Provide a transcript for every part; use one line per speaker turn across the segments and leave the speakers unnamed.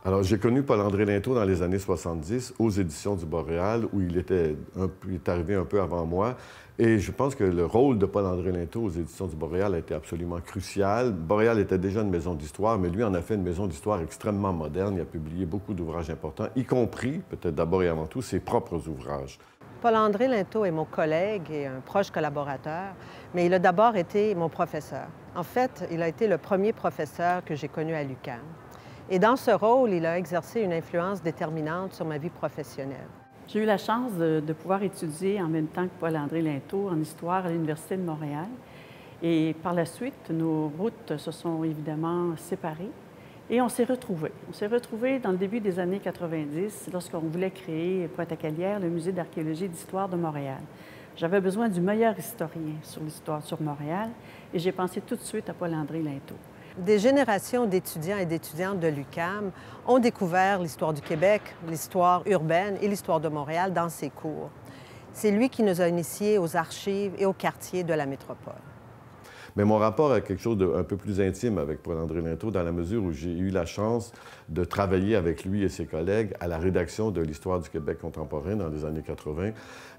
Alors, j'ai connu Paul-André Linteau dans les années 70 aux Éditions du Boréal, où il est arrivé un peu avant moi. Et je pense que le rôle de Paul-André Linteau aux Éditions du Boréal a été absolument crucial. Boréal était déjà une maison d'histoire, mais lui en a fait une maison d'histoire extrêmement moderne. Il a publié beaucoup d'ouvrages importants, y compris, peut-être d'abord et avant tout, ses propres ouvrages.
Paul-André Linteau est mon collègue et un proche collaborateur, mais il a d'abord été mon professeur. En fait, il a été le premier professeur que j'ai connu à l'UQAM. Et dans ce rôle, il a exercé une influence déterminante sur ma vie professionnelle.
J'ai eu la chance de pouvoir étudier en même temps que Paul-André Linteau en histoire à l'Université de Montréal. Et par la suite, nos routes se sont évidemment séparées et on s'est retrouvés. On s'est retrouvés dans le début des années 90 lorsqu'on voulait créer Pointe-à-Calière, le Musée d'archéologie et d'histoire de Montréal. J'avais besoin du meilleur historien sur l'histoire sur Montréal et j'ai pensé tout de suite à Paul-André Linteau.
Des générations d'étudiants et d'étudiantes de l'UQAM ont découvert l'histoire du Québec, l'histoire urbaine et l'histoire de Montréal dans ses cours. C'est lui qui nous a initiés aux archives et aux quartiers de la métropole.
Mais mon rapport a quelque chose d'un peu plus intime avec Paul-André Linteau, dans la mesure où j'ai eu la chance de travailler avec lui et ses collègues à la rédaction de l'histoire du Québec contemporain dans les années 80.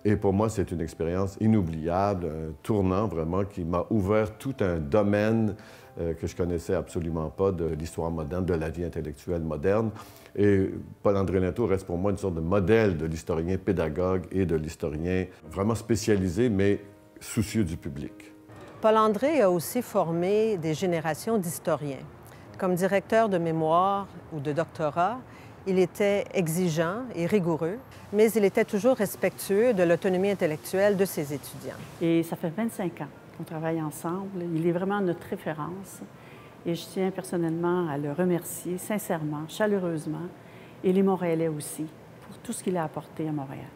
Et pour moi, c'est une expérience inoubliable, un tournant vraiment qui m'a ouvert tout un domaine que je connaissais absolument pas de l'histoire moderne, de la vie intellectuelle moderne. Et Paul-André Linteau reste pour moi une sorte de modèle de l'historien pédagogue et de l'historien vraiment spécialisé, mais soucieux du public.
Paul-André a aussi formé des générations d'historiens. Comme directeur de mémoire ou de doctorat, il était exigeant et rigoureux, mais il était toujours respectueux de l'autonomie intellectuelle de ses étudiants.
Et ça fait 25 ans qu'on travaille ensemble. Il est vraiment notre référence et je tiens personnellement à le remercier sincèrement, chaleureusement, et les Montréalais aussi, pour tout ce qu'il a apporté à Montréal.